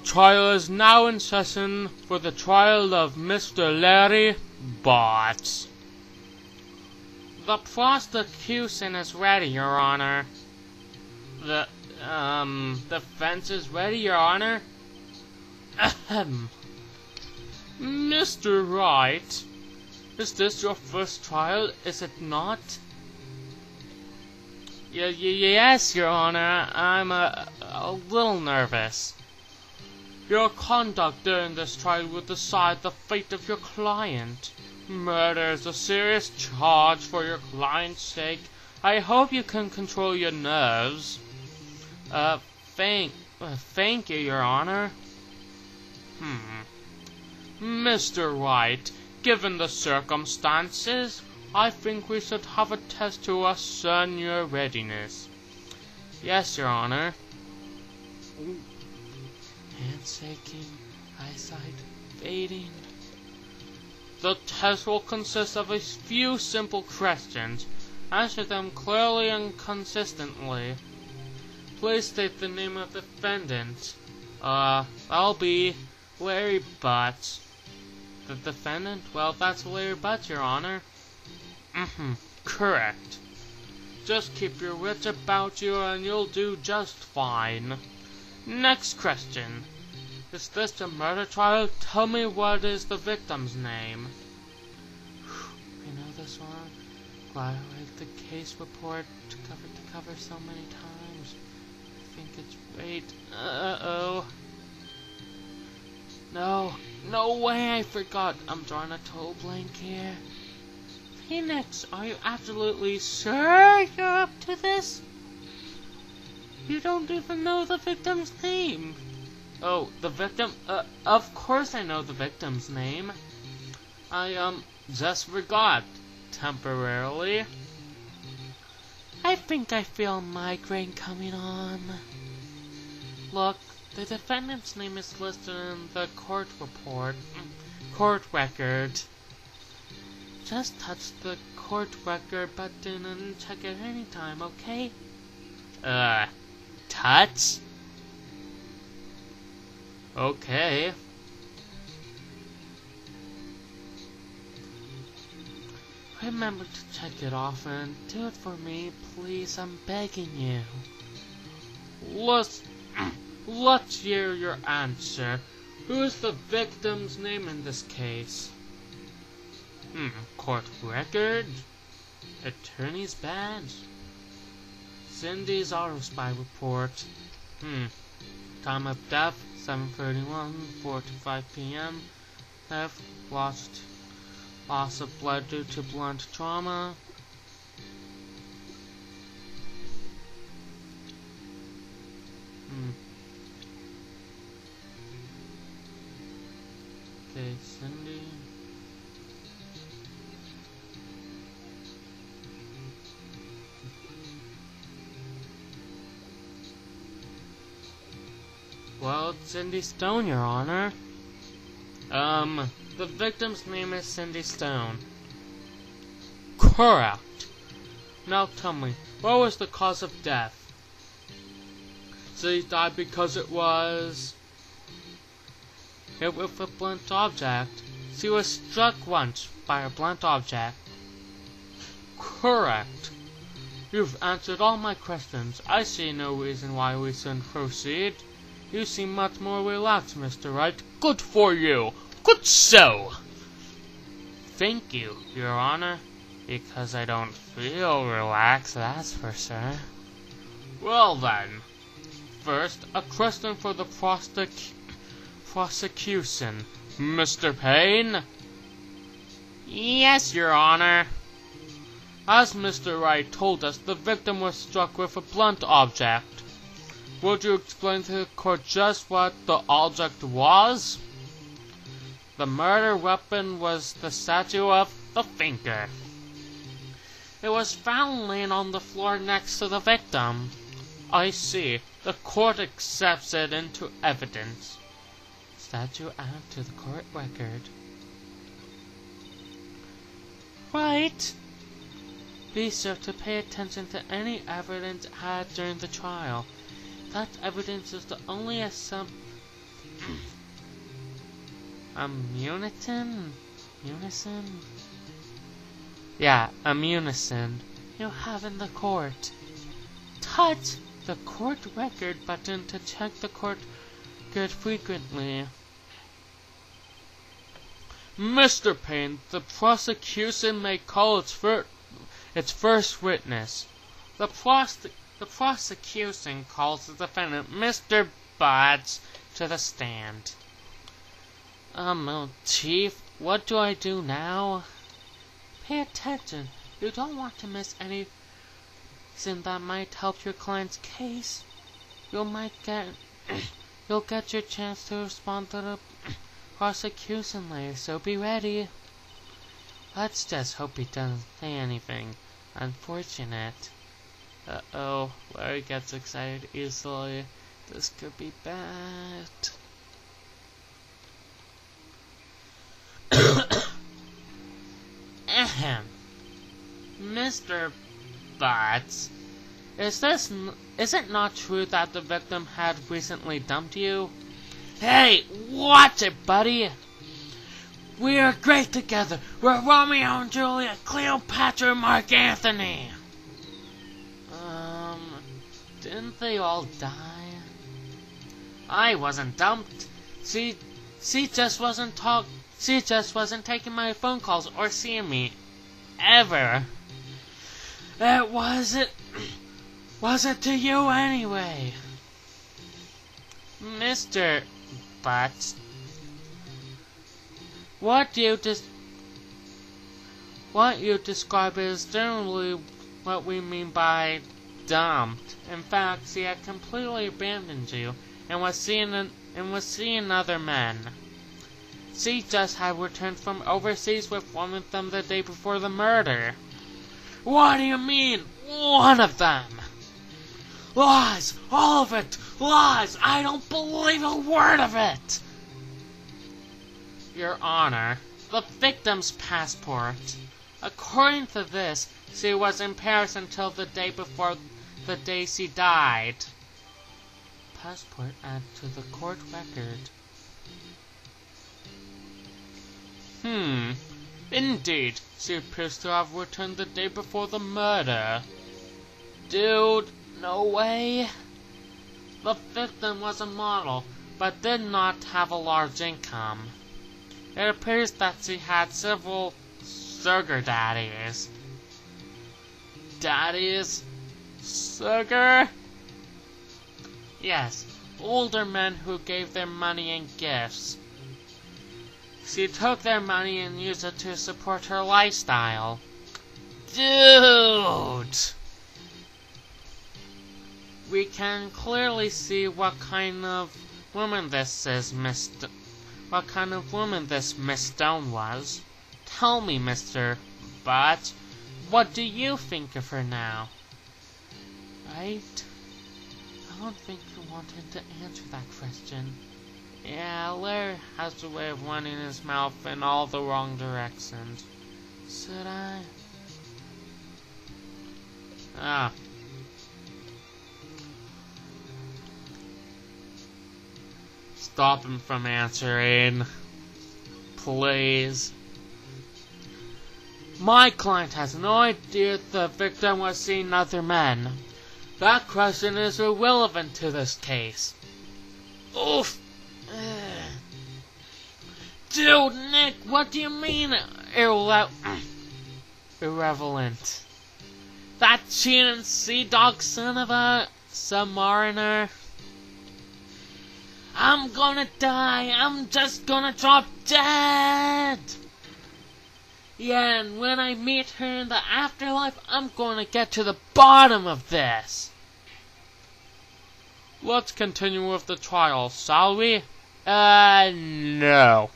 Trial is now in session for the trial of Mr. Larry Botts. The prosecution is ready, Your Honor. The defense is ready, Your Honor. Ahem. Mr. Wright, is this your first trial, is it not? Yes, Your Honor, I'm a little nervous. Your conduct during this trial will decide the fate of your client. Murder is a serious charge for your client's sake. I hope you can control your nerves. Thank you, Your Honor. Mr. Wright, given the circumstances, I think we should have a test to ascertain your readiness. Yes, Your Honor. Handshaking, eyesight fading. The test will consist of a few simple questions. Answer them clearly and consistently. Please state the name of the defendant. I'll be Larry Butts. The defendant? Well, that's Larry Butts, Your Honor. Correct. Just keep your wits about you and you'll do just fine. Next question. Is this a murder trial? Tell me what is the victim's name. I know this one. Glad I read the case report to cover so many times. I think it's wait. Uh-oh. No way, I forgot. I'm drawing a total blank here. Phoenix, are you absolutely sure you're up to this? You don't even know the victim's name. Oh, the victim? Of course I know the victim's name. I, just forgot. Temporarily. I think I feel a migraine coming on. Look, the defendant's name is listed in the court record. Just touch the court record button and check it anytime, okay? Touch? Okay. Remember to check it often. Do it for me, please. I'm begging you. Let's hear your answer. Who is the victim's name in this case? Court record? Attorney's badge? Cindy's auto spy report. Time of death, 7:31, 4:05 p.m. Death, loss of blood due to blunt trauma. Okay, Cindy. Well, it's Cindy Stone, Your Honor. The victim's name is Cindy Stone. Correct. Now tell me, what was the cause of death? She died because it was hit with a blunt object. She was struck once by a blunt object. Correct. You've answered all my questions. I see no reason why we shouldn't proceed. You seem much more relaxed, Mr. Wright. Good for you. Good so. Thank you, Your Honor. Because I don't feel relaxed, that's for sure. Well then. First, a question for the prosecution. Mr. Payne? Yes, Your Honor. As Mr. Wright told us, the victim was struck with a blunt object. Would you explain to the court just what the object was? The murder weapon was the statue of the finger. It was found laying on the floor next to the victim. I see. The court accepts it into evidence. Statue added to the court record. Right. Be sure to pay attention to any evidence added during the trial. That evidence is the only Unison? Yeah, unison you have in the court. Touch the court record button to check the court record frequently. Mr. Payne, the prosecution may call its first witness. The prosecution calls the defendant, Mr. Butts, to the stand. Chief, what do I do now? Pay attention. You don't want to miss anything that might help your client's case. You'll get your chance to respond to the prosecution later, so be ready. Let's just hope he doesn't say anything unfortunate. Uh-oh, Larry gets excited easily. This could be bad. Ahem. Mr. Butts, is it not true that the victim had recently dumped you? Hey, watch it, buddy! We are great together. We're Romeo and Juliet, Cleopatra and Mark Anthony. Didn't they all die? I wasn't dumped. She just wasn't taking my phone calls or seeing me. Ever. It wasn't to you anyway. Mr. Butts, what you describe is generally what we mean by dumped. In fact, she had completely abandoned you and was seeing other men. She just had returned from overseas with one of them the day before the murder. What do you mean, one of them? Lies! All of it! Lies! I don't believe a word of it! Your Honor, the victim's passport. According to this, she was in Paris until the day before the day she died. Passport added to the court record. Indeed, she appears to have returned the day before the murder. Dude, no way. The victim was a model, but did not have a large income. It appears that she had several sugar daddies. Daddies? Sugar? Yes, older men who gave their money in gifts. She took their money and used it to support her lifestyle. Dude! We can clearly see what kind of woman this Miss Stone was. Tell me, Mr. Butts, what do you think of her now? Right? I don't think you wanted to answer that question. Yeah, Larry has a way of running his mouth in all the wrong directions. Should I? Stop him from answering. Please. My client has no idea the victim was seeing other men. That question is irrelevant to this case. Oof! Dude, Nick, what do you mean irrelevant? That cheating sea dog son of a submariner? I'm gonna die. I'm just gonna drop dead. Yeah, and when I meet her in the afterlife, I'm gonna get to the bottom of this. Let's continue with the trial, shall we? No.